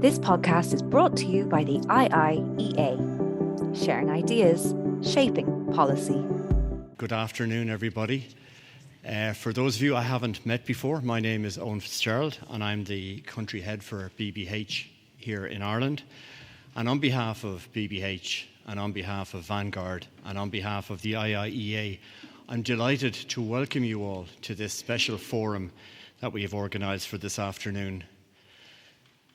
This podcast is brought to you by the IIEA, sharing ideas, shaping policy. Good afternoon, everybody. For those of you I haven't met before, my name is Owen Fitzgerald, and I'm the country head for BBH here in Ireland. And on behalf of BBH, and on behalf of Vanguard, and on behalf of the IIEA, I'm delighted to welcome you all to this special forum that we have organised for this afternoon.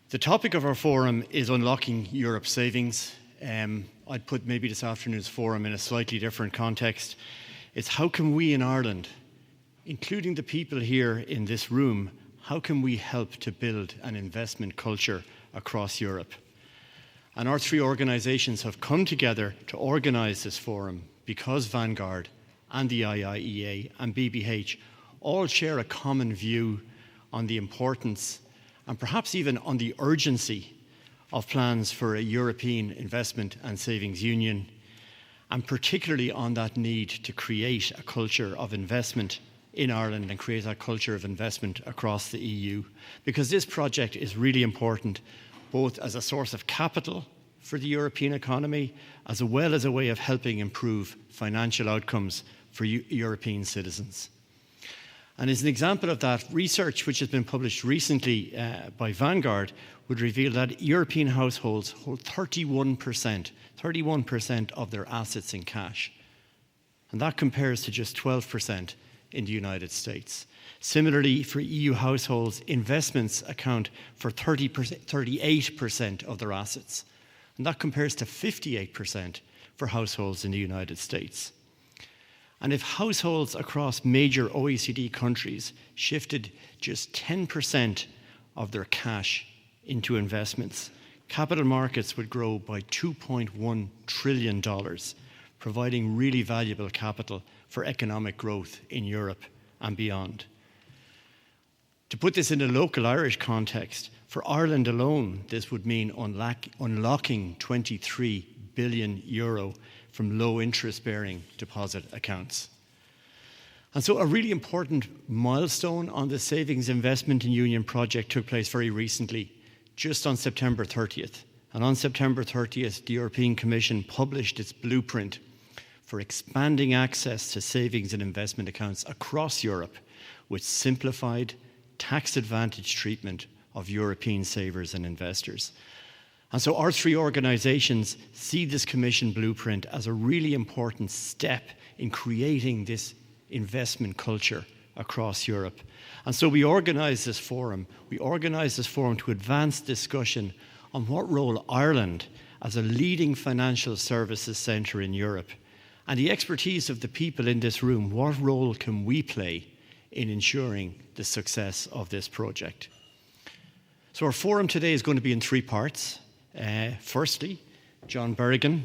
The topic of our forum is unlocking Europe's savings. I'd put maybe this afternoon's forum in a slightly different context. It's how can we in Ireland, including the people here in this room, how can we help to build an investment culture across Europe? And our three organisations have come together to organise this forum because Vanguard and the IIEA and BBH all share a common view on the importance and perhaps even on the urgency of plans for a European investment and savings union, and particularly on that need to create a culture of investment in Ireland and create a culture of investment across the EU, because this project is really important both as a source of capital for the European economy, as well as a way of helping improve financial outcomes for European citizens. And as an example of that, research which has been published recently by Vanguard would reveal that European households hold 31% of their assets in cash. And that compares to just 12% in the United States. Similarly, for EU households, investments account for 38% of their assets. And that compares to 58% for households in the United States. And if households across major OECD countries shifted just 10% of their cash into investments, capital markets would grow by $2.1 trillion, providing really valuable capital for economic growth in Europe and beyond. To put this in a local Irish context, for Ireland alone, this would mean unlocking €23 billion from low interest-bearing deposit accounts. And so a really important milestone on the Savings Investment in Union project took place very recently, just on September 30th. And on September 30th, the European Commission published its blueprint for expanding access to savings and investment accounts across Europe with simplified, tax-advantaged treatment of European savers and investors. And so our three organisations see this Commission blueprint as a really important step in creating this investment culture across Europe. And so we organise this forum. We organise this forum to advance discussion on what role Ireland, as a leading financial services centre in Europe, and the expertise of the people in this room, what role can we play in ensuring the success of this project? So our forum today is going to be in three parts. Firstly, John Berrigan,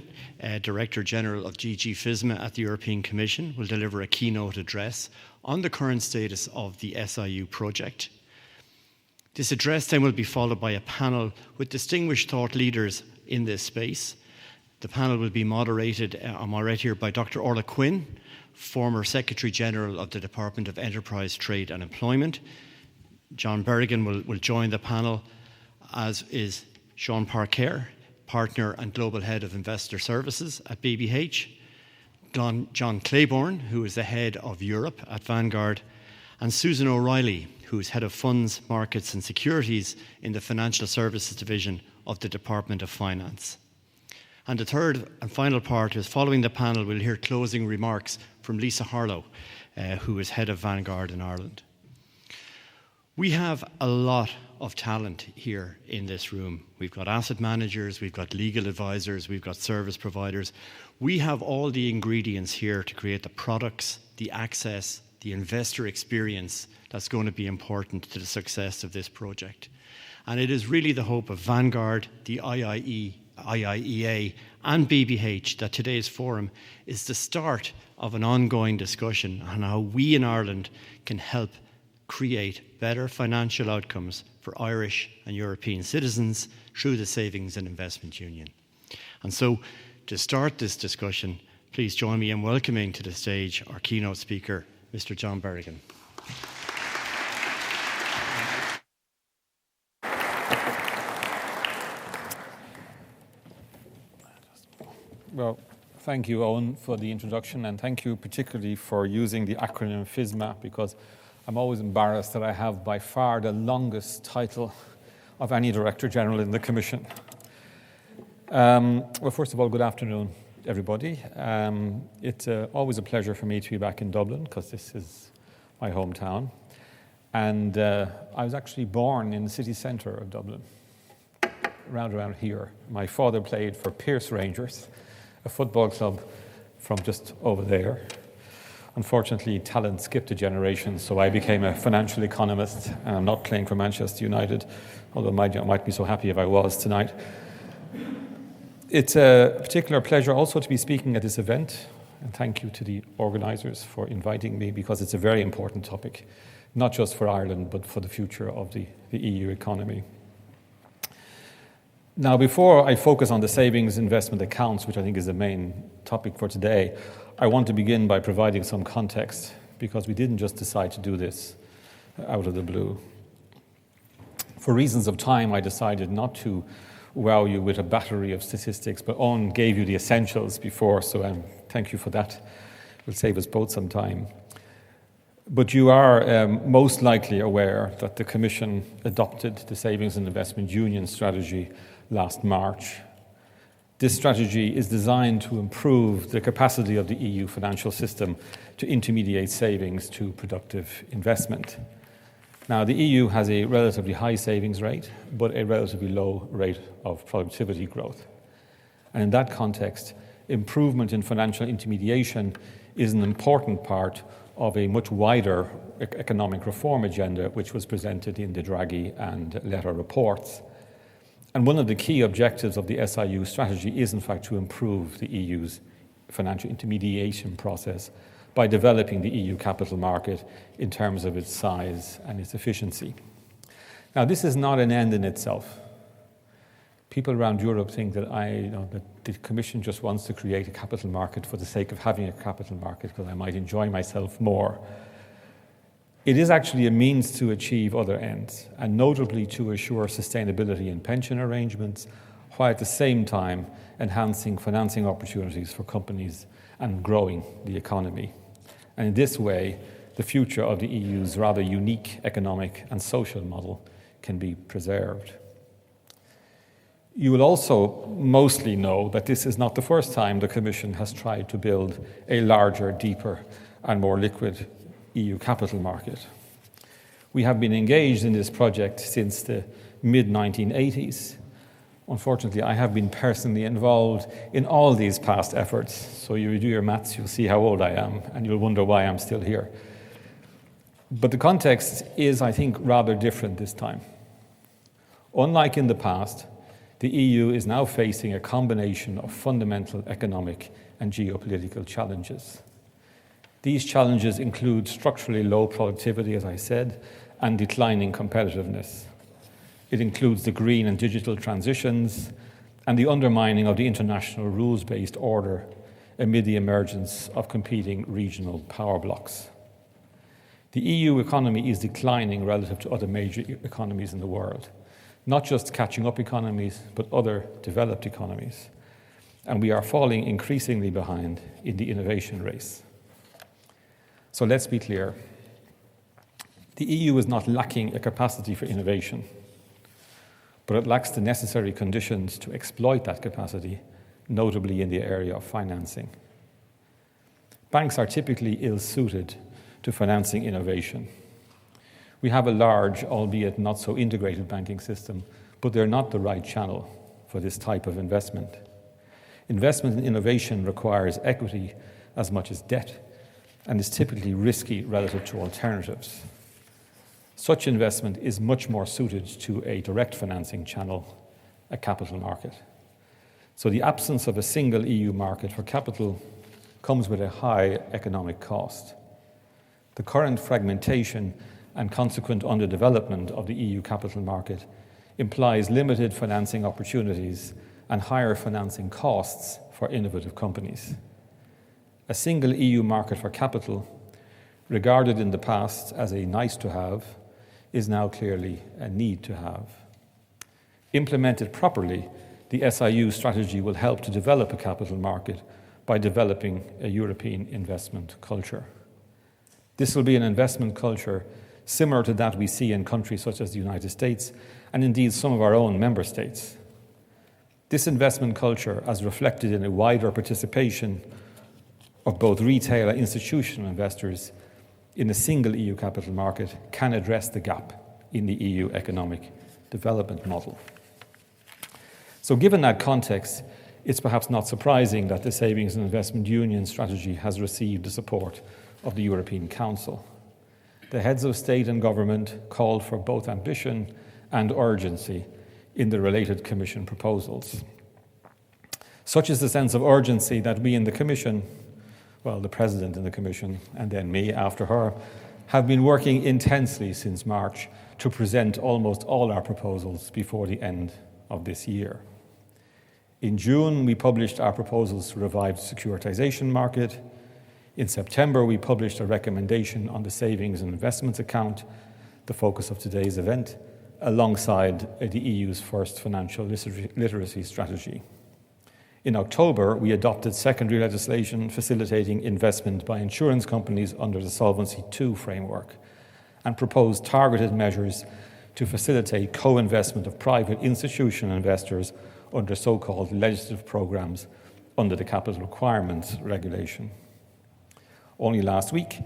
Director General of DG FISMA at the European Commission, will deliver a keynote address on the current status of the SIU project. This address then will be followed by a panel with distinguished thought leaders in this space. The panel will be moderated, I'm right here, by Dr. Orla Quinn, former Secretary General of the Department of Enterprise, Trade and Employment. John Berrigan will join the panel, as is Sean Parker, Partner and Global Head of Investor Services at BBH, John Claiborne, who is the Head of Europe at Vanguard, and Susan O'Reilly, who is Head of Funds, Markets and Securities in the Financial Services Division of the Department of Finance. And the third and final part is, following the panel, we'll hear closing remarks from Lisa Harlow, who is Head of Vanguard in Ireland. We have a lot of talent here in this room. We've got asset managers, we've got legal advisors, we've got service providers. We have all the ingredients here to create the products, the access, the investor experience that's going to be important to the success of this project. And it is really the hope of Vanguard, the IIEA and BBH that today's forum is the start of an ongoing discussion on how we in Ireland can help create better financial outcomes for Irish and European citizens through the Savings and Investment Union. And so, to start this discussion, please join me in welcoming to the stage our keynote speaker, Mr. John Berrigan. Well, thank you, Owen, for the introduction, and thank you particularly for using the acronym FISMA, because I'm always embarrassed that I have by far the longest title of any Director General in the Commission. Well, first of all, good afternoon, everybody. It's always a pleasure for me to be back in Dublin, because this is my hometown. And I was actually born in the city centre of Dublin, around here. My father played for Pierce Rangers, a football club from just over there. Unfortunately, talent skipped a generation, so I became a financial economist, and I'm not playing for Manchester United, although I might be so happy if I was tonight. It's a particular pleasure also to be speaking at this event, and thank you to the organisers for inviting me, because it's a very important topic, not just for Ireland, but for the future of the EU economy. Now, before I focus on the savings investment accounts, which I think is the main topic for today, I want to begin by providing some context, because we didn't just decide to do this out of the blue. For reasons of time, I decided not to wow you with a battery of statistics, but Owen gave you the essentials before, so thank you for that. It will save us both some time. But you are most likely aware that the Commission adopted the Savings and Investment Union strategy last March. This strategy is designed to improve the capacity of the EU financial system to intermediate savings to productive investment. Now, the EU has a relatively high savings rate, but a relatively low rate of productivity growth. And in that context, improvement in financial intermediation is an important part of a much wider economic reform agenda, which was presented in the Draghi and Letta reports. And one of the key objectives of the SIU strategy is, in fact, to improve the EU's financial intermediation process by developing the EU capital market in terms of its size and its efficiency. Now, this is not an end in itself. People around Europe think that that the Commission just wants to create a capital market for the sake of having a capital market, because I might enjoy myself more. It is actually a means to achieve other ends, and notably to assure sustainability in pension arrangements, while at the same time enhancing financing opportunities for companies and growing the economy. And in this way, the future of the EU's rather unique economic and social model can be preserved. You will also mostly know that this is not the first time the Commission has tried to build a larger, deeper, and more liquid EU capital market. We have been engaged in this project since the mid-1980s. Unfortunately, I have been personally involved in all these past efforts, so you do your maths, you'll see how old I am, and you'll wonder why I'm still here. But the context is, I think, rather different this time. Unlike in the past, the EU is now facing a combination of fundamental economic and geopolitical challenges. These challenges include structurally low productivity, as I said, and declining competitiveness. It includes the green and digital transitions and the undermining of the international rules-based order amid the emergence of competing regional power blocks. The EU economy is declining relative to other major economies in the world, not just catching up economies, but other developed economies. And we are falling increasingly behind in the innovation race. So let's be clear. The EU is not lacking a capacity for innovation, but it lacks the necessary conditions to exploit that capacity, notably in the area of financing. Banks are typically ill-suited to financing innovation. We have a large, albeit not so integrated banking system, but they're not the right channel for this type of investment. Investment in innovation requires equity as much as debt, and is typically risky relative to alternatives. Such investment is much more suited to a direct financing channel, a capital market. So the absence of a single EU market for capital comes with a high economic cost. The current fragmentation and consequent underdevelopment of the EU capital market implies limited financing opportunities and higher financing costs for innovative companies. A single EU market for capital, regarded in the past as a nice-to-have, is now clearly a need-to-have. Implemented properly, the SIU strategy will help to develop a capital market by developing a European investment culture. This will be an investment culture similar to that we see in countries such as the United States and indeed some of our own member states. This investment culture, as reflected in a wider participation of both retail and institutional investors in a single EU capital market, can address the gap in the EU economic development model. So given that context, it's perhaps not surprising that the Savings and Investment Union strategy has received the support of the European Council. The heads of state and government called for both ambition and urgency in the related Commission proposals. Such is the sense of urgency that we in the Commission, well, the President in the Commission, and then me after her, have been working intensely since March to present almost all our proposals before the end of this year. In June, we published our proposals to revive the securitization market. In September, we published a recommendation on the savings and investments account, the focus of today's event, alongside the EU's first financial literacy strategy. In October, we adopted secondary legislation facilitating investment by insurance companies under the Solvency II framework and proposed targeted measures to facilitate co-investment of private institutional investors under so-called legislative programs under the Capital Requirements Regulation. Only last week,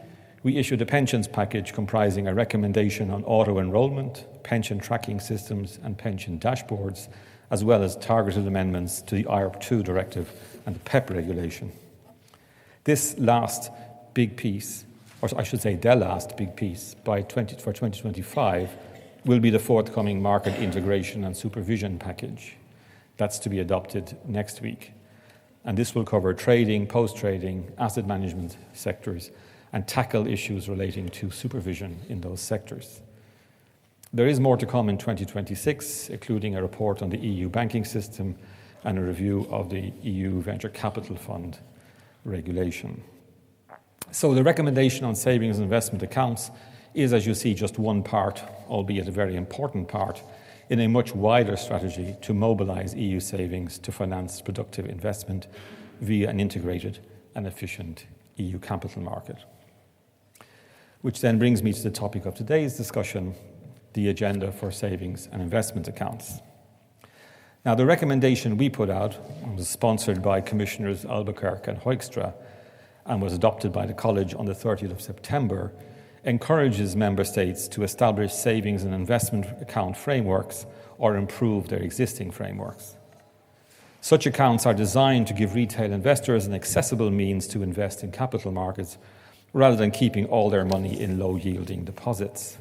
we issued a pensions package comprising a recommendation on auto-enrollment, pension tracking systems and pension dashboards, as well as targeted amendments to the IRP2 directive and the PEP regulation. This last big piece, or I should say the last big piece, for 2025, will be the forthcoming market integration and supervision package. That's to be adopted next week. And this will cover trading, post-trading, asset management sectors, and tackle issues relating to supervision in those sectors. There is more to come in 2026, including a report on the EU banking system and a review of the EU Venture Capital Fund regulation. So the recommendation on savings and investment accounts is, as you see, just one part, albeit a very important part, in a much wider strategy to mobilize EU savings to finance productive investment via an integrated and efficient EU capital market. Which then brings me to the topic of today's discussion, the agenda for savings and investment accounts. Now, the recommendation we put out was sponsored by Commissioners Albuquerque and Hoekstra and was adopted by the College on the 30th of September, encourages member states to establish savings and investment account frameworks or improve their existing frameworks. Such accounts are designed to give retail investors an accessible means to invest in capital markets rather than keeping all their money in low-yielding deposits.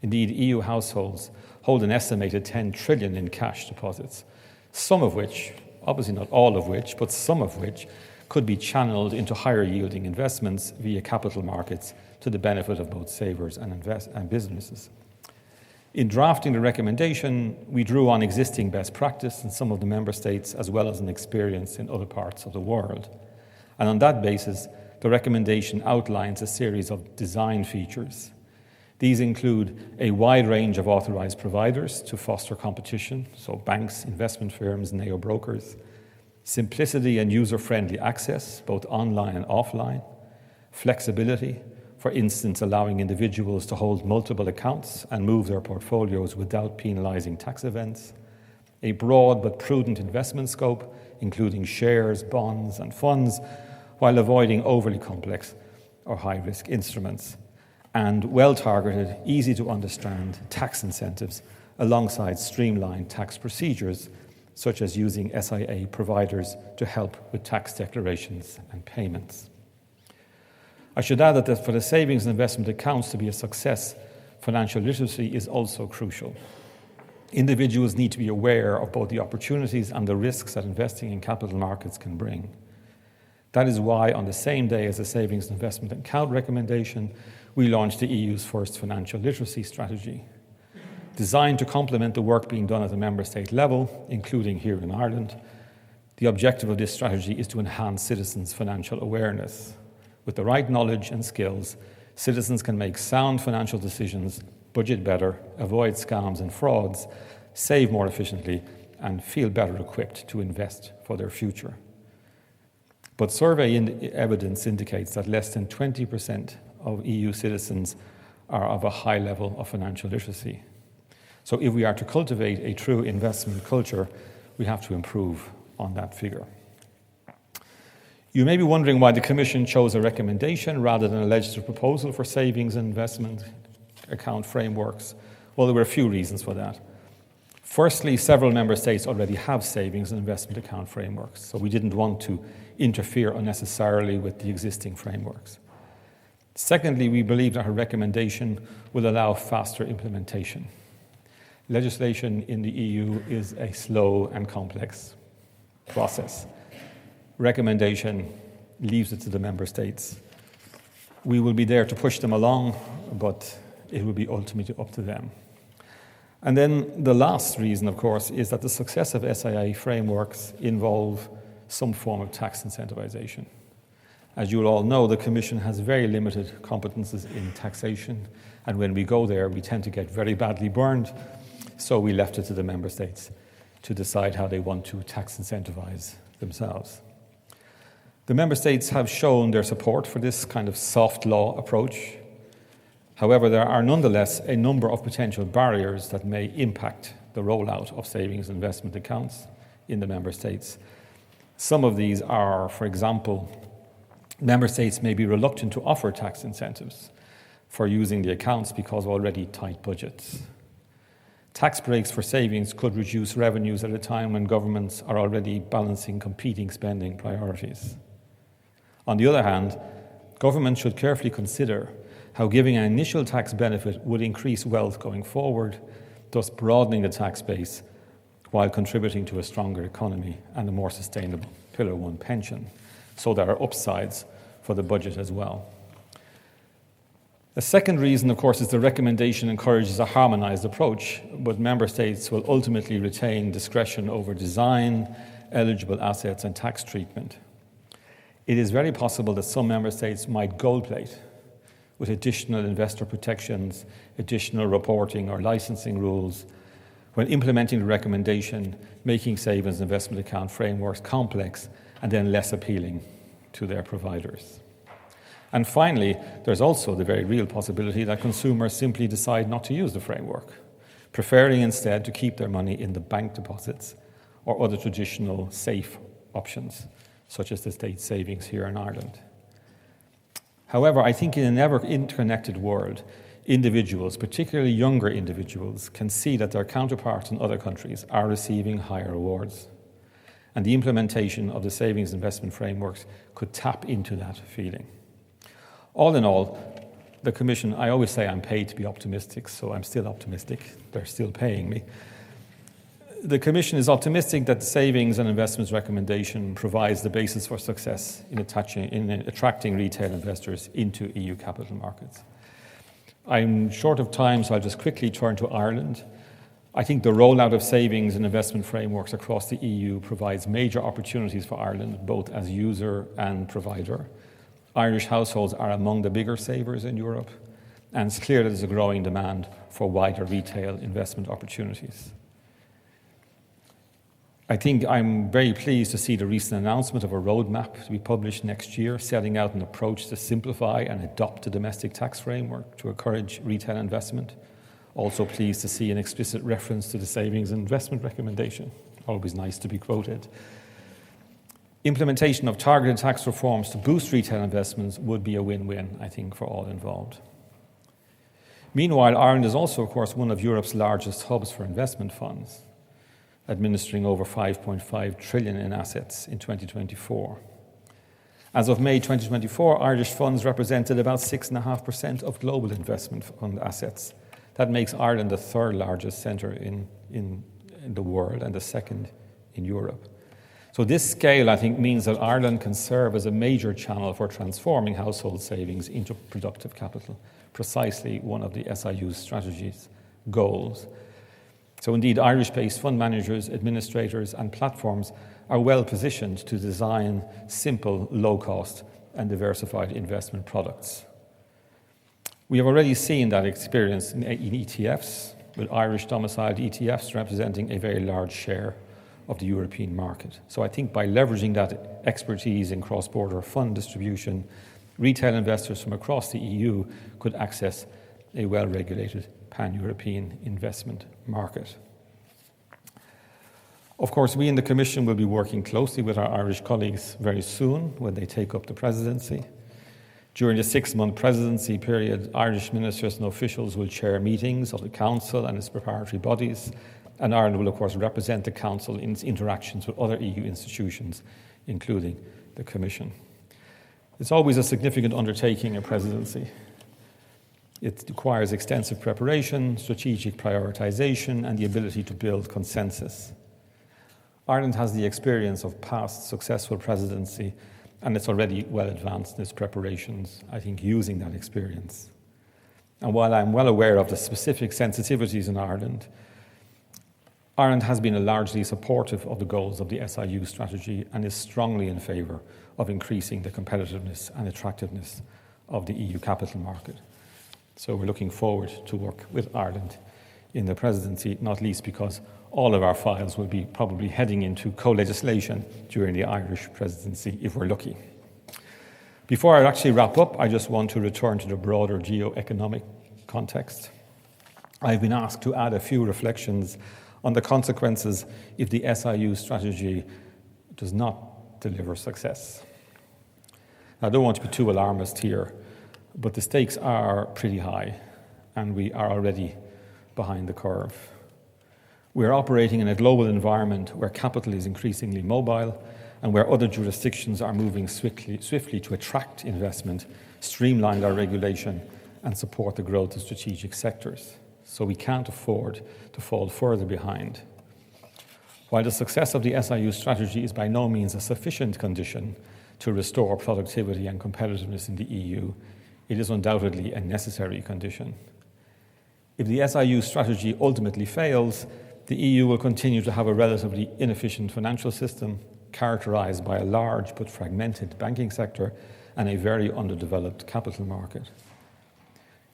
Indeed, EU households hold an estimated 10 trillion in cash deposits, some of which, obviously not all of which, but some of which could be channeled into higher-yielding investments via capital markets to the benefit of both savers and businesses. In drafting the recommendation, we drew on existing best practice in some of the member states as well as an experience in other parts of the world. And on that basis, the recommendation outlines a series of design features. These include a wide range of authorized providers to foster competition, so banks, investment firms, neo-brokers, simplicity and user-friendly access, both online and offline, flexibility, for instance, allowing individuals to hold multiple accounts and move their portfolios without penalizing tax events, a broad but prudent investment scope, including shares, bonds, and funds, while avoiding overly complex or high-risk instruments, and well-targeted, easy-to-understand tax incentives alongside streamlined tax procedures, such as using SIA providers to help with tax declarations and payments. I should add that for the savings and investment accounts to be a success, financial literacy is also crucial. Individuals need to be aware of both the opportunities and the risks that investing in capital markets can bring. That is why, on the same day as the savings and investment account recommendation, we launched the EU's first financial literacy strategy. Designed to complement the work being done at the member state level, including here in Ireland, the objective of this strategy is to enhance citizens' financial awareness. With the right knowledge and skills, citizens can make sound financial decisions, budget better, avoid scams and frauds, save more efficiently, and feel better equipped to invest for their future. But survey evidence indicates that less than 20% of EU citizens are of a high level of financial literacy. So if we are to cultivate a true investment culture, we have to improve on that figure. You may be wondering why the Commission chose a recommendation rather than a legislative proposal for savings and investment account frameworks. Well, there were a few reasons for that. Firstly, several member states already have savings and investment account frameworks, so we didn't want to interfere unnecessarily with the existing frameworks. Secondly, we believe that her recommendation will allow faster implementation. Legislation in the EU is a slow and complex process. Recommendation leaves it to the member states. We will be there to push them along, but it will be ultimately up to them. And then the last reason, of course, is that the success of SIA frameworks involve some form of tax incentivization. As you will all know, the Commission has very limited competences in taxation, and when we go there, we tend to get very badly burned, so we left it to the member states to decide how they want to tax incentivize themselves. The member states have shown their support for this kind of soft law approach. However, there are nonetheless a number of potential barriers that may impact the rollout of savings and investment accounts in the member states. Some of these are, for example, member states may be reluctant to offer tax incentives for using the accounts because of already tight budgets. Tax breaks for savings could reduce revenues at a time when governments are already balancing competing spending priorities. On the other hand, governments should carefully consider how giving an initial tax benefit would increase wealth going forward, thus broadening the tax base while contributing to a stronger economy and a more sustainable Pillar 1 pension. So there are upsides for the budget as well. A second reason, of course, is the recommendation encourages a harmonised approach, but member states will ultimately retain discretion over design, eligible assets and tax treatment. It is very possible that some member states might gold plate with additional investor protections, additional reporting or licensing rules when implementing the recommendation, making savings and investment account frameworks complex and then less appealing to their providers. And finally, there's also the very real possibility that consumers simply decide not to use the framework, preferring instead to keep their money in the bank deposits or other traditional safe options, such as the state savings here in Ireland. However, I think in an ever-interconnected world, individuals, particularly younger individuals, can see that their counterparts in other countries are receiving higher rewards. And the implementation of the savings investment frameworks could tap into that feeling. All in all, the Commission, I always say I'm paid to be optimistic, so I'm still optimistic. They're still paying me. The Commission is optimistic that the savings and investments recommendation provides the basis for success in attracting retail investors into EU capital markets. I'm short of time, so I'll just quickly turn to Ireland. I think the rollout of savings and investment frameworks across the EU provides major opportunities for Ireland, both as user and provider. Irish households are among the bigger savers in Europe, and it's clear that there's a growing demand for wider retail investment opportunities. I think I'm very pleased to see the recent announcement of a roadmap to be published next year, setting out an approach to simplify and adopt a domestic tax framework to encourage retail investment. Also pleased to see an explicit reference to the savings and investment recommendation. Always nice to be quoted. Implementation of targeted tax reforms to boost retail investments would be a win-win, I think, for all involved. Meanwhile, Ireland is also, of course, one of Europe's largest hubs for investment funds, administering over 5.5 trillion in assets in 2024. As of May 2024, Irish funds represented about 6.5% of global investment fund assets. That makes Ireland the third largest centre in the world and the second in Europe. So this scale, I think, means that Ireland can serve as a major channel for transforming household savings into productive capital, precisely one of the SIU's strategy's goals. So indeed, Irish-based fund managers, administrators and platforms are well positioned to design simple, low-cost and diversified investment products. We have already seen that experience in ETFs, with Irish domiciled ETFs representing a very large share of the European market. So I think by leveraging that expertise in cross-border fund distribution, retail investors from across the EU could access a well-regulated pan-European investment market. Of course, we in the Commission will be working closely with our Irish colleagues very soon when they take up the presidency. During the 6-month presidency period, Irish ministers and officials will chair meetings of the Council and its preparatory bodies, and Ireland will, of course, represent the Council in its interactions with other EU institutions, including the Commission. It's always a significant undertaking, a presidency. It requires extensive preparation, strategic prioritisation, and the ability to build consensus. Ireland has the experience of past successful presidency, and it's already well advanced in its preparations, I think, using that experience. And while I'm well aware of the specific sensitivities in Ireland, Ireland has been largely supportive of the goals of the SIU strategy and is strongly in favour of increasing the competitiveness and attractiveness of the EU capital market. So we're looking forward to work with Ireland in the presidency, not least because all of our files will be probably heading into co-legislation during the Irish presidency, if we're lucky. Before I actually wrap up, I just want to return to the broader geo-economic context. I've been asked to add a few reflections on the consequences if the SIU strategy does not deliver success. I don't want to be too alarmist here, but the stakes are pretty high, and we are already behind the curve. We are operating in a global environment where capital is increasingly mobile and where other jurisdictions are moving swiftly to attract investment, streamline our regulation, and support the growth of strategic sectors. So we can't afford to fall further behind. While the success of the SIU strategy is by no means a sufficient condition to restore productivity and competitiveness in the EU, it is undoubtedly a necessary condition. If the SIU strategy ultimately fails, the EU will continue to have a relatively inefficient financial system characterised by a large but fragmented banking sector and a very underdeveloped capital market.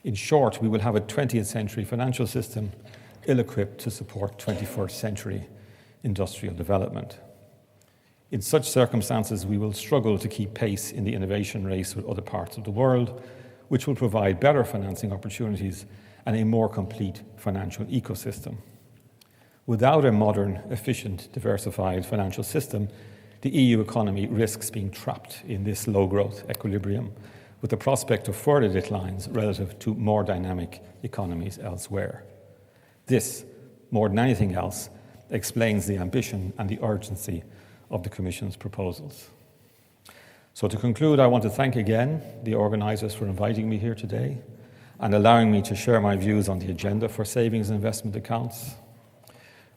In short, we will have a 20th century financial system ill-equipped to support 21st century industrial development. In such circumstances, we will struggle to keep pace in the innovation race with other parts of the world, which will provide better financing opportunities and a more complete financial ecosystem. Without a modern, efficient, diversified financial system, the EU economy risks being trapped in this low-growth equilibrium, with the prospect of further declines relative to more dynamic economies elsewhere. This, more than anything else, explains the ambition and the urgency of the Commission's proposals. So to conclude, I want to thank again the organisers for inviting me here today and allowing me to share my views on the agenda for savings and investment accounts.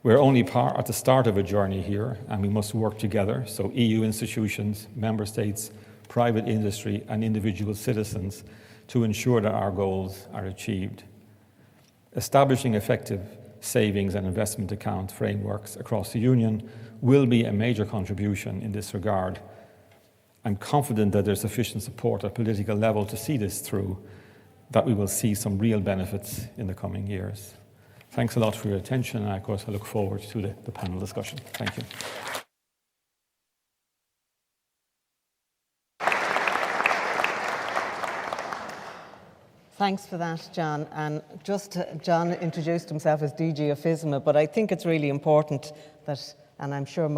We're only at the start of a journey here, and we must work together, so EU institutions, member states, private industry, and individual citizens, to ensure that our goals are achieved. Establishing effective savings and investment account frameworks across the Union will be a major contribution in this regard. I'm confident that there's sufficient support at political level to see this through, that we will see some real benefits in the coming years. Thanks a lot for your attention, and of course I look forward to the panel discussion. Thank you. Thanks for that, John. And John introduced himself as DG of FISMA, but I think it's really important that, and I'm sure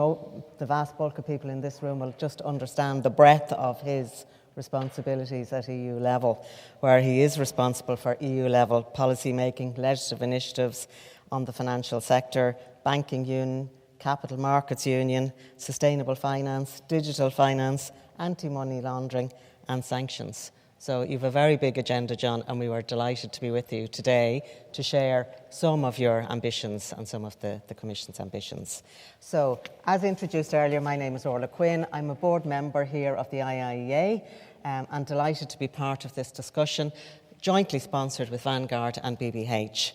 the vast bulk of people in this room will just understand the breadth of his responsibilities at EU level, where he is responsible for EU level policy making, legislative initiatives on the financial sector, banking union, capital markets union, sustainable finance, digital finance, anti-money laundering and sanctions. So you have a very big agenda, John, and we were delighted to be with you today to share some of your ambitions and some of the Commission's ambitions. So, as introduced earlier, my name is Orla Quinn. I'm a board member here of the IIEA and delighted to be part of this discussion, jointly sponsored with Vanguard and BBH.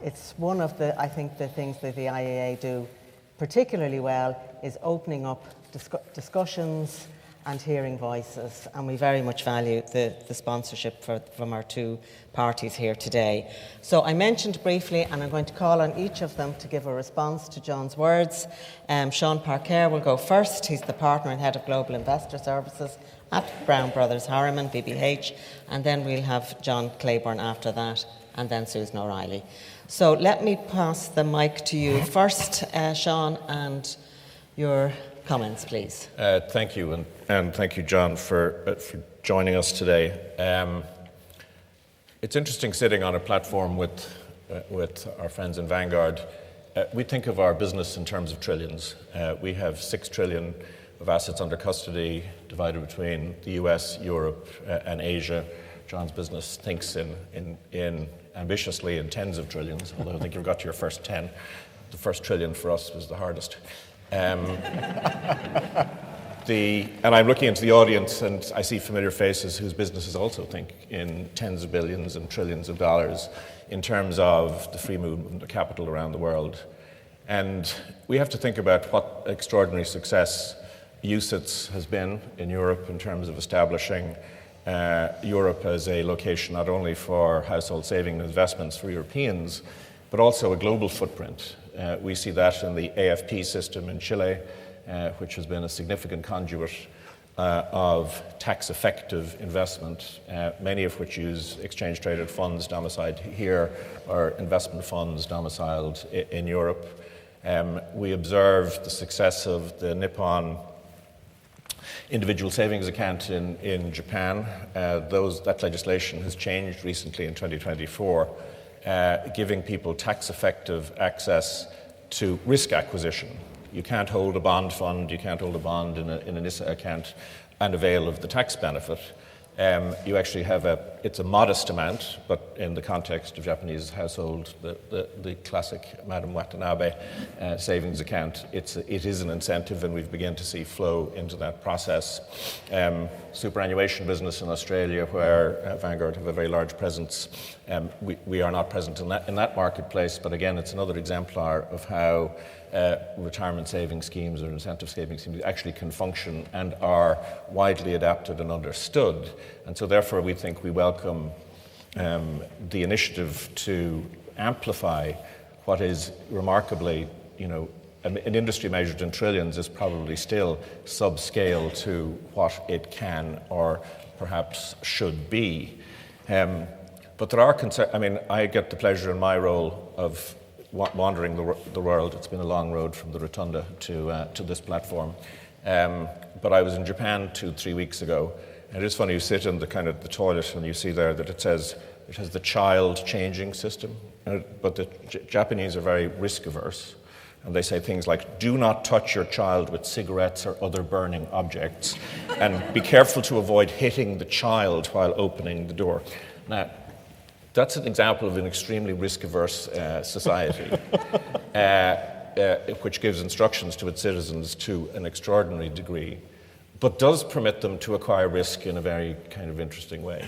It's one of the things that the IIEA do particularly well is opening up discussions and hearing voices, and we very much value the sponsorship from our two parties here today. So I mentioned briefly, and I'm going to call on each of them to give a response to John's words. Sean Parker will go first. He's the partner and head of Global Investor Services at Brown Brothers Harriman, BBH, and then we'll have John Claiborne after that, and then Susan O'Reilly. So let me pass the mic to you first, Sean, and your comments, please. Thank you, and thank you, John, for joining us today. It's interesting sitting on a platform with our friends in Vanguard. We think of our business in terms of trillions. We have 6 trillion of assets under custody divided between the US, Europe, and Asia. John's business thinks in ambitiously in tens of trillions, although I think you've got to your first 10. The first trillion for us was the hardest. And I'm looking into the audience and I see familiar faces whose businesses also think in tens of billions and trillions of dollars in terms of the free movement of capital around the world. And we have to think about what extraordinary success UCITS has been in Europe in terms of establishing Europe as a location not only for household saving and investments for Europeans, but also a global footprint. We see that in the AFP system in Chile, which has been a significant conduit of tax-effective investment, many of which use exchange-traded funds domiciled here or investment funds domiciled in Europe. We observe the success of the Nippon individual savings account in Japan. That legislation has changed recently in 2024, giving people tax-effective access to risk acquisition. You can't hold a bond fund, you can't hold a bond in an ISA account and avail of the tax benefit. You actually have it's a modest amount, but in the context of Japanese household, the classic Madame Watanabe savings account, it is an incentive, and we've begun to see flow into that process. Superannuation business in Australia, where Vanguard have a very large presence, we are not present in that marketplace, but again, it's another exemplar of how retirement saving schemes or incentive saving schemes actually can function and are widely adapted and understood. And so therefore we think we welcome the initiative to amplify what is remarkably, an industry measured in trillions is probably still subscale to what it can or perhaps should be. But there are I get the pleasure in my role of wandering the world. It's been a long road from the Rotunda to this platform. But I was in Japan 2-3 weeks ago, and it's funny, you sit in the toilet and you see there that it has the child changing system, but the Japanese are very risk averse, and they say things like, do not touch your child with cigarettes or other burning objects, and be careful to avoid hitting the child while opening the door. Now, that's an example of an extremely risk-averse society, which gives instructions to its citizens to an extraordinary degree, but does permit them to acquire risk in a very kind of interesting way.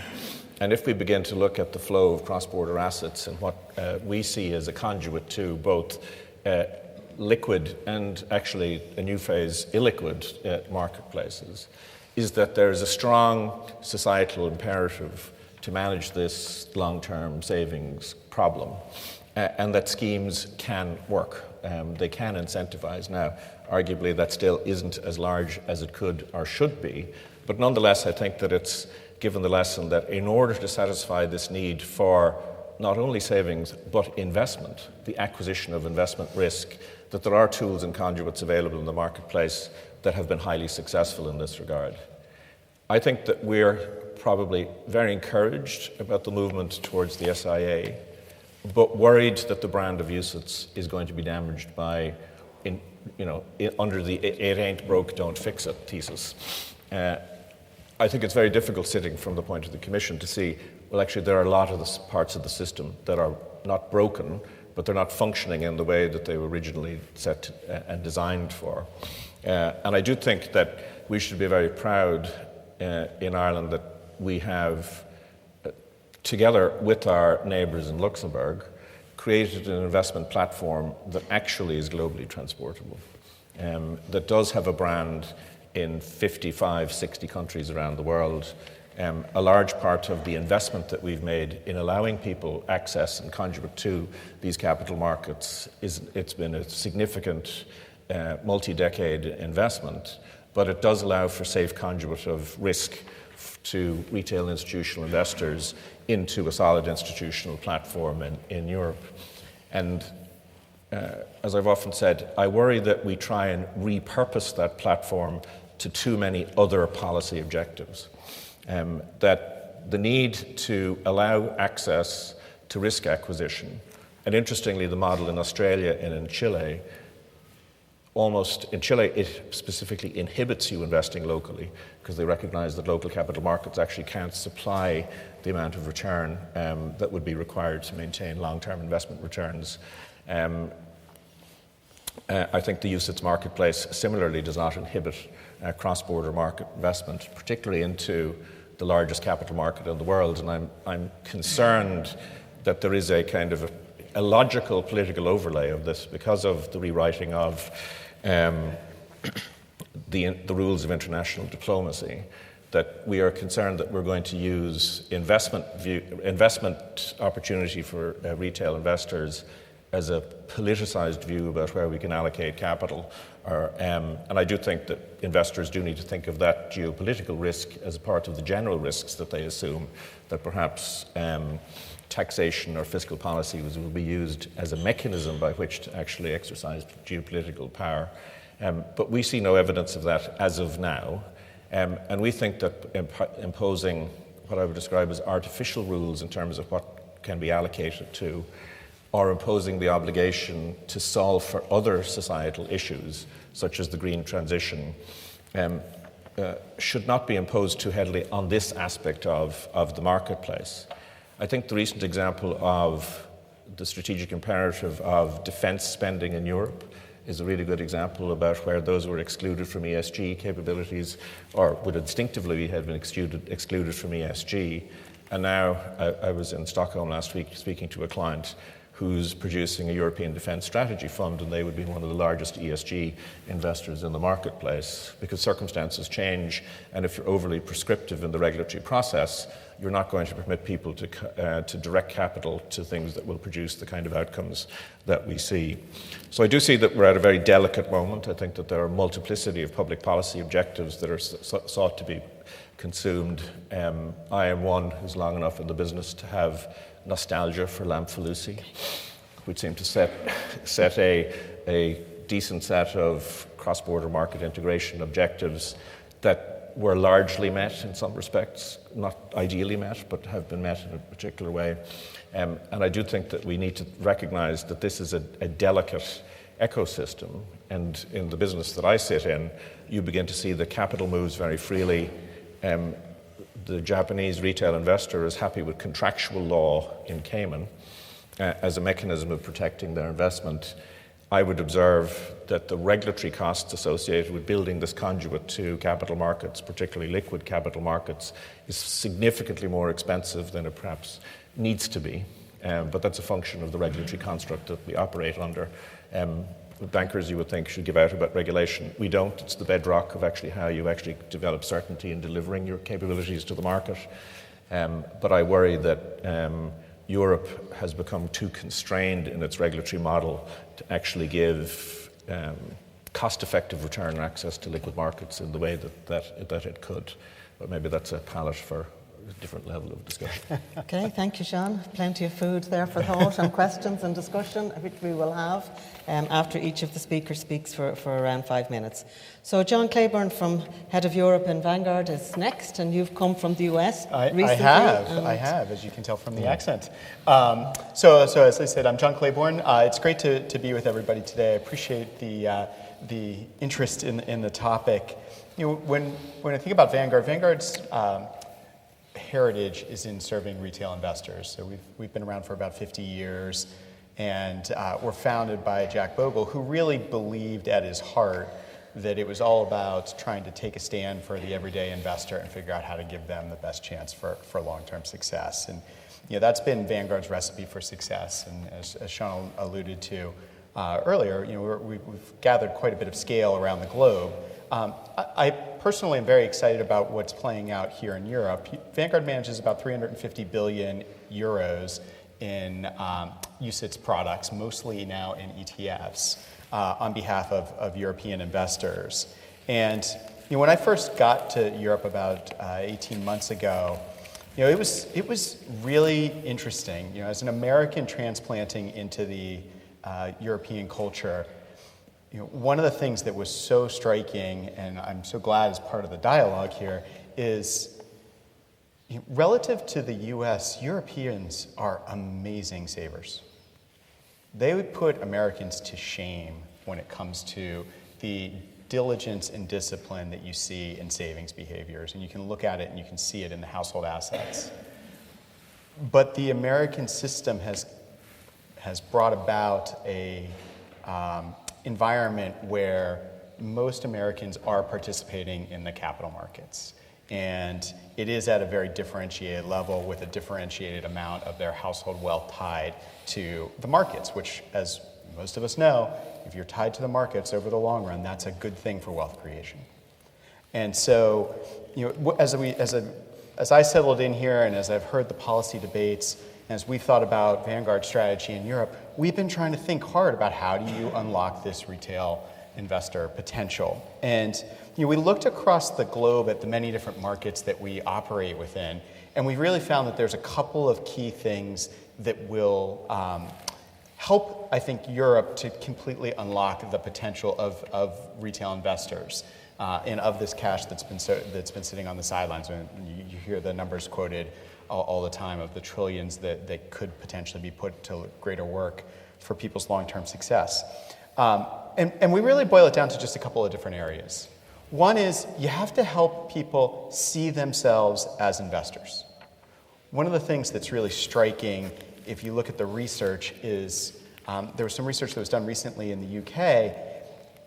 And if we begin to look at the flow of cross-border assets and what we see as a conduit to both liquid and actually a new phase illiquid marketplaces, is that there is a strong societal imperative to manage this long-term savings problem, and that schemes can work. They can incentivize. Now, arguably, that still isn't as large as it could or should be, but nonetheless, I think that it's given the lesson that in order to satisfy this need for not only savings, but investment, the acquisition of investment risk, that there are tools and conduits available in the marketplace that have been highly successful in this regard. I think that we're probably very encouraged about the movement towards the SIA, but worried that the brand of UCITS is going to be damaged by, under the "it ain't broke, don't fix it" thesis. I think it's very difficult sitting from the point of the Commission to see, well, actually there are a lot of the parts of the system that are not broken, but they're not functioning in the way that they were originally set and designed for. And I do think that we should be very proud in Ireland that we have, together with our neighbours in Luxembourg, created an investment platform that actually is globally transportable, that does have a brand in 55, 60 countries around the world. A large part of the investment that we've made in allowing people access and contribute to these capital markets it's been a significant multi-decade investment, but it does allow for safe conduit of risk to retail institutional investors into a solid institutional platform in Europe. And as I've often said, I worry that we try and repurpose that platform to too many other policy objectives. That the need to allow access to risk acquisition, and interestingly, the model in Australia and in Chile, in Chile, it specifically inhibits you investing locally because they recognize that local capital markets actually can't supply the amount of return that would be required to maintain long-term investment returns. I think the UCITS marketplace similarly does not inhibit cross-border market investment, particularly into the largest capital market in the world. And I'm concerned that there is a kind of a logical political overlay of this because of the rewriting of the rules of international diplomacy, that we are concerned that we're going to use investment opportunity for retail investors as a politicized view about where we can allocate capital. And I do think that investors do need to think of that geopolitical risk as a part of the general risks that they assume, that perhaps taxation or fiscal policies will be used as a mechanism by which to actually exercise geopolitical power. But we see no evidence of that as of now. And we think that imposing what I would describe as artificial rules in terms of what can be allocated to, or imposing the obligation to solve for other societal issues, such as the green transition, should not be imposed too heavily on this aspect of the marketplace. I think the recent example of the strategic imperative of defense spending in Europe is a really good example about where those were excluded from ESG capabilities, or would instinctively have been excluded from ESG. And now I was in Stockholm last week speaking to a client who's producing a European Defence Strategy Fund, and they would be one of the largest ESG investors in the marketplace, because circumstances change, and if you're overly prescriptive in the regulatory process, you're not going to permit people to direct capital to things that will produce the kind of outcomes that we see. So I do see that we're at a very delicate moment. I think that there are a multiplicity of public policy objectives that are sought to be consumed. I am one who's long enough in the business to have nostalgia for Lamfalussy, which seemed to set a decent set of cross-border market integration objectives that were largely met in some respects, not ideally met, but have been met in a particular way. And I do think that we need to recognize that this is a delicate ecosystem. And in the business that I sit in, you begin to see the capital moves very freely. The Japanese retail investor is happy with contractual law in Cayman as a mechanism of protecting their investment. I would observe that the regulatory costs associated with building this conduit to capital markets, particularly liquid capital markets, is significantly more expensive than it perhaps needs to be. But that's a function of the regulatory construct that we operate under. Bankers, you would think, should give out about regulation. We don't. It's the bedrock of actually how you actually develop certainty in delivering your capabilities to the market. But I worry that Europe has become too constrained in its regulatory model to actually give cost-effective return access to liquid markets in the way that it could. But maybe that's a palette for a different level of discussion. Okay, thank you, Sean. Plenty of food there for thought and questions and discussion, which we will have after each of the speakers speaks for around 5 minutes. So John Claiborne, from Head of Europe in Vanguard, is next, and you've come from the US recently. I have, as you can tell from the accent. So as I said, I'm John Claiborne. It's great to be with everybody today. I appreciate the interest in the topic. You know, when I think about Vanguard, Vanguard's heritage is in serving retail investors. So we've been around for about 50 years, and we're founded by Jack Bogle, who really believed at his heart that it was all about trying to take a stand for the everyday investor and figure out how to give them the best chance for long-term success. And you know, that's been Vanguard's recipe for success. And as Sean alluded to earlier, you know, we've gathered quite a bit of scale around the globe. I personally am very excited about what's playing out here in Europe. Vanguard manages about 350 billion euros in UCITS products, mostly now in ETFs, on behalf of European investors. And when I first got to Europe about 18 months ago, it was really interesting. As an American transplanting into the European culture, one of the things that was so striking, and I'm so glad as part of the dialogue here, is relative to the US, Europeans are amazing savers. They would put Americans to shame when it comes to the diligence and discipline that you see in savings behaviors. And you can look at it and you can see it in the household assets. But the American system has brought about a environment where most Americans are participating in the capital markets. And it is at a very differentiated level with a differentiated amount of their household wealth tied to the markets, which, as most of us know, if you're tied to the markets over the long run, that's a good thing for wealth creation. And so, as I settled in here and as I've heard the policy debates, as we've thought about Vanguard strategy in Europe, we've been trying to think hard about how do you unlock this retail investor potential. And we looked across the globe at the many different markets that we operate within, and we really found that there's a couple of key things that will help, I think, Europe to completely unlock the potential of retail investors and of this cash that's been sitting on the sidelines. And you hear the numbers quoted all the time of the trillions that could potentially be put to greater work for people's long-term success. And we really boil it down to just a couple of different areas. One is you have to help people see themselves as investors. One of the things that's really striking, if you look at the research, is there was some research that was done recently in the UK.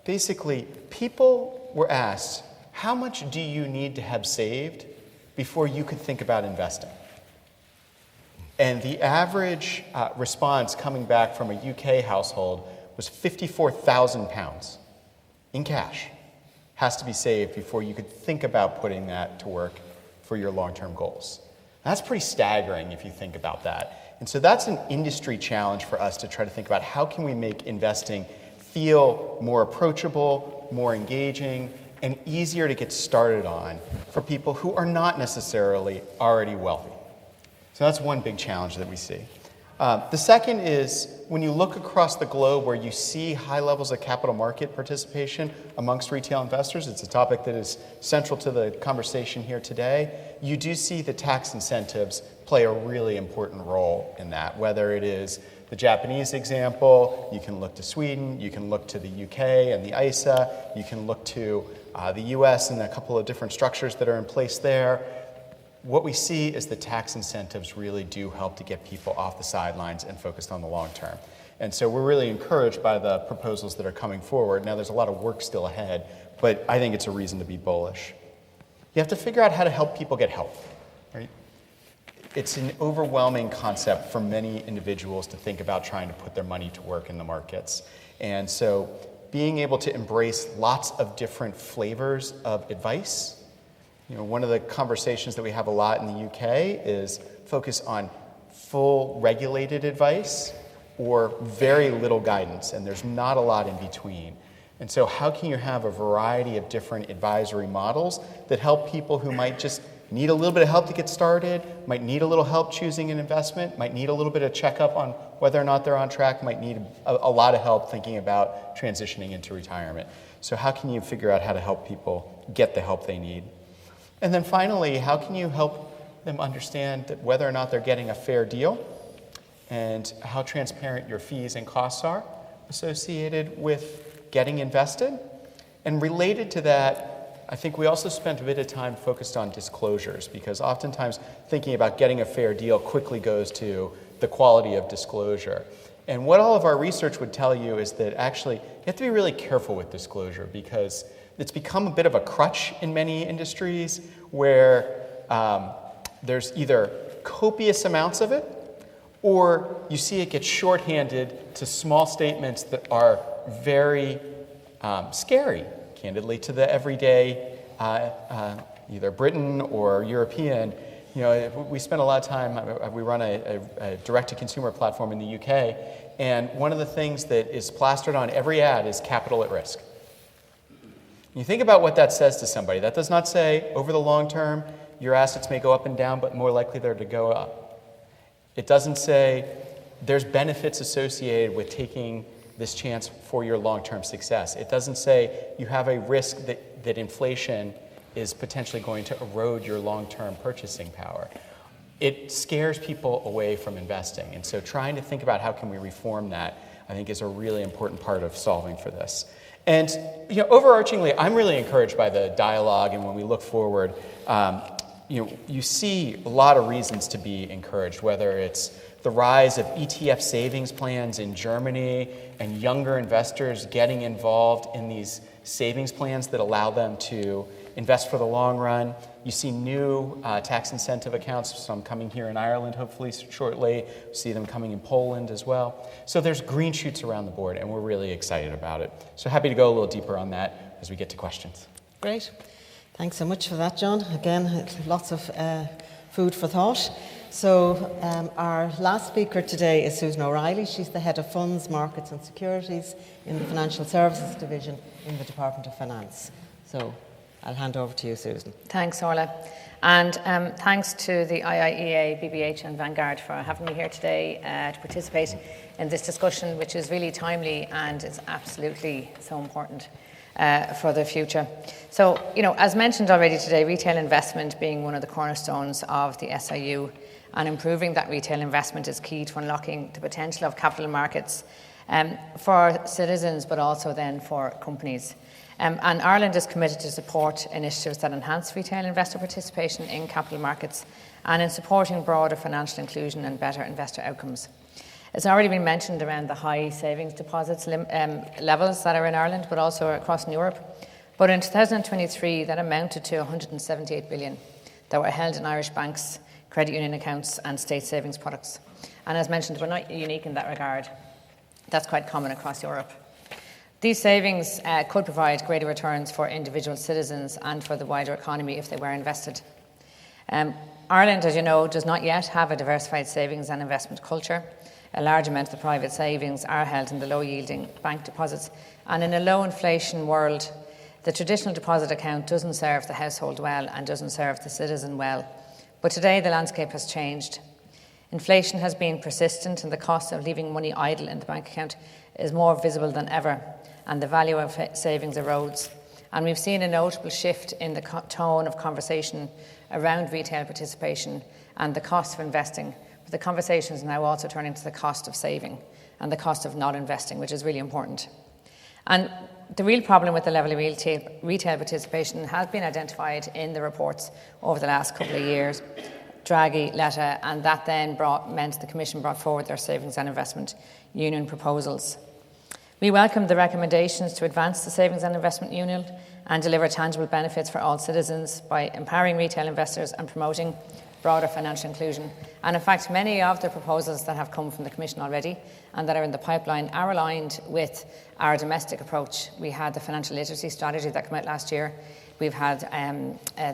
Basically, people were asked, how much do you need to have saved before you could think about investing? And the average response coming back from a UK household was £54,000 in cash has to be saved before you could think about putting that to work for your long-term goals. That's pretty staggering if you think about that. And so that's an industry challenge for us to try to think about how can we make investing feel more approachable, more engaging, and easier to get started on for people who are not necessarily already wealthy. So that's one big challenge that we see. The second is when you look across the globe where you see high levels of capital market participation amongst retail investors, it's a topic that is central to the conversation here today, you do see the tax incentives play a really important role in that, whether it is the Japanese example, you can look to Sweden, you can look to the UK and the ISA, you can look to the US and a couple of different structures that are in place there. What we see is the tax incentives really do help to get people off the sidelines and focused on the long term. And so we're really encouraged by the proposals that are coming forward. Now there's a lot of work still ahead, but I think it's a reason to be bullish. You have to figure out how to help people get help, right? It's an overwhelming concept for many individuals to think about trying to put their money to work in the markets. And so being able to embrace lots of different flavors of advice. One of the conversations that we have a lot in the UK is focus on full regulated advice or very little guidance, and there's not a lot in between. And so how can you have a variety of different advisory models that help people who might just need a little bit of help to get started, might need a little help choosing an investment, might need a little bit of checkup on whether or not they're on track, might need a lot of help thinking about transitioning into retirement. So how can you figure out how to help people get the help they need? And then finally, how can you help them understand that whether or not they're getting a fair deal and how transparent your fees and costs are associated with getting invested? And related to that, I think we also spent a bit of time focused on disclosures, because oftentimes thinking about getting a fair deal quickly goes to the quality of disclosure. And what all of our research would tell you is that actually you have to be really careful with disclosure, because it's become a bit of a crutch in many industries where there's either copious amounts of it, or you see it get shorthanded to small statements that are very scary, candidly, to the everyday, either Briton or European. We spend a lot of time, we run a direct-to-consumer platform in the UK, and one of the things that is plastered on every ad is capital at risk. You think about what that says to somebody. That does not say, over the long term, your assets may go up and down, but more likely they're to go up. It doesn't say, there's benefits associated with taking this chance for your long-term success. It doesn't say you have a risk that inflation is potentially going to erode your long-term purchasing power. It scares people away from investing. And so trying to think about how can we reform that, I think, is a really important part of solving for this. And overarchingly, I'm really encouraged by the dialogue, and when we look forward, you see a lot of reasons to be encouraged, whether it's the rise of ETF savings plans in Germany and younger investors getting involved in these savings plans that allow them to invest for the long run. You see new tax incentive accounts, some coming here in Ireland hopefully shortly. We see them coming in Poland as well. So there's green shoots around the board, and we're really excited about it. So happy to go a little deeper on that as we get to questions. Great. Thanks so much for that, John. Again, lots of food for thought. So our last speaker today is Susan O'Reilly. She's the Head of Funds, Markets and Securities in the Financial Services Division in the Department of Finance. So I'll hand over to you, Susan. Thanks, Orla. And thanks to the IIEA, BBH and Vanguard for having me here today to participate in this discussion, which is really timely and is absolutely so important for the future. So, as mentioned already today, retail investment being one of the cornerstones of the SIU, and improving that retail investment is key to unlocking the potential of capital markets for citizens, but also then for companies. And Ireland is committed to support initiatives that enhance retail investor participation in capital markets and in supporting broader financial inclusion and better investor outcomes. It's already been mentioned around the high savings deposits levels that are in Ireland, but also across Europe. But in 2023, that amounted to 178 billion that were held in Irish banks, credit union accounts and state savings products. And as mentioned, we're not unique in that regard. That's quite common across Europe. These savings could provide greater returns for individual citizens and for the wider economy if they were invested. Ireland, as you know, does not yet have a diversified savings and investment culture. A large amount of the private savings are held in the low-yielding bank deposits. And in a low-inflation world, the traditional deposit account doesn't serve the household well and doesn't serve the citizen well. But today the landscape has changed. Inflation has been persistent and the cost of leaving money idle in the bank account is more visible than ever, and the value of savings erodes. And we've seen a notable shift in the tone of conversation around retail participation and the cost of investing. But the conversation is now also turning to the cost of saving and the cost of not investing, which is really important. And the real problem with the level of retail participation has been identified in the reports over the last couple of years. Draghi, Letta, and that then meant the Commission brought forward their Savings and Investment Union proposals. We welcome the recommendations to advance the Savings and Investment Union and deliver tangible benefits for all citizens by empowering retail investors and promoting broader financial inclusion. And in fact, many of the proposals that have come from the Commission already and that are in the pipeline are aligned with our domestic approach. We had the financial literacy strategy that came out last year. We've had,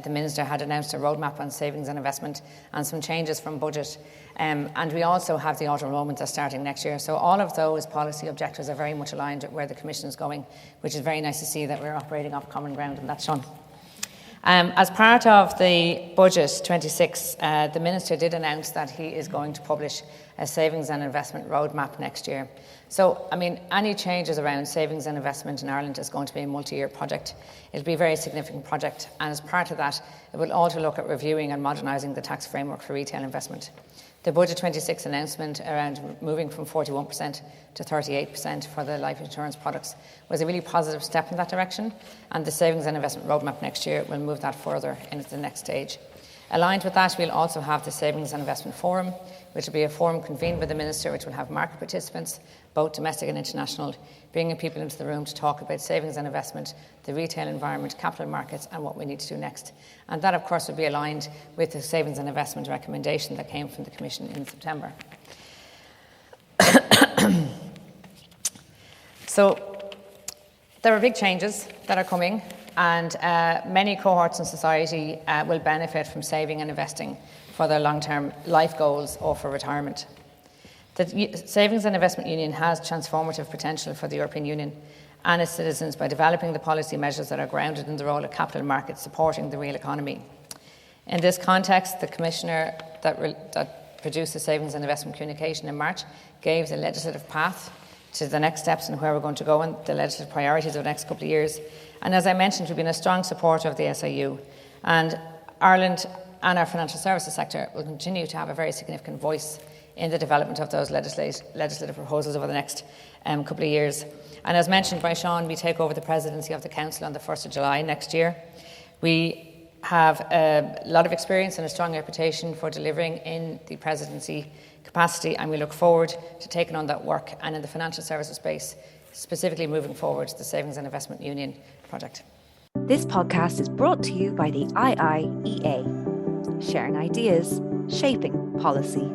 the Minister had announced a roadmap on savings and investment and some changes from budget. And we also have the auto-enrolment that's starting next year. So all of those policy objectives are very much aligned with where the Commission is going, which is very nice to see that we're operating off common ground, and that's done. As part of the budget 26, the Minister did announce that he is going to publish a savings and investment roadmap next year. So, any changes around savings and investment in Ireland is going to be a multi-year project. It'll be a very significant project, and as part of that, it will also look at reviewing and modernising the tax framework for retail investment. The Budget 26 announcement around moving from 41% to 38% for the life insurance products was a really positive step in that direction, and the Savings and Investment Roadmap next year will move that further into the next stage. Aligned with that, we'll also have the Savings and Investment Forum, which will be a forum convened by the Minister, which will have market participants, both domestic and international, bringing people into the room to talk about savings and investment, the retail environment, capital markets, and what we need to do next. And that, of course, will be aligned with the savings and investment recommendation that came from the Commission in September. So, There are big changes that are coming, and many cohorts in society will benefit from saving and investing for their long-term life goals or for retirement. The Savings and Investment Union has transformative potential for the European Union and its citizens by developing the policy measures that are grounded in the role of capital markets supporting the real economy. In this context, the Commissioner that produced the Savings and Investment Communication in March gave the legislative path to the next steps and where we're going to go and the legislative priorities of the next couple of years. And as I mentioned, we've been a strong supporter of the SIU, and Ireland and our financial services sector will continue to have a very significant voice in the development of those legislative proposals over the next couple of years. And as mentioned by Sean, we take over the presidency of the Council on the 1st of July next year. We have a lot of experience and a strong reputation for delivering in the presidency capacity, and we look forward to taking on that work and in the financial services space, specifically moving forward the Savings and Investment Union project. This podcast is brought to you by the IIEA, sharing ideas, shaping policy.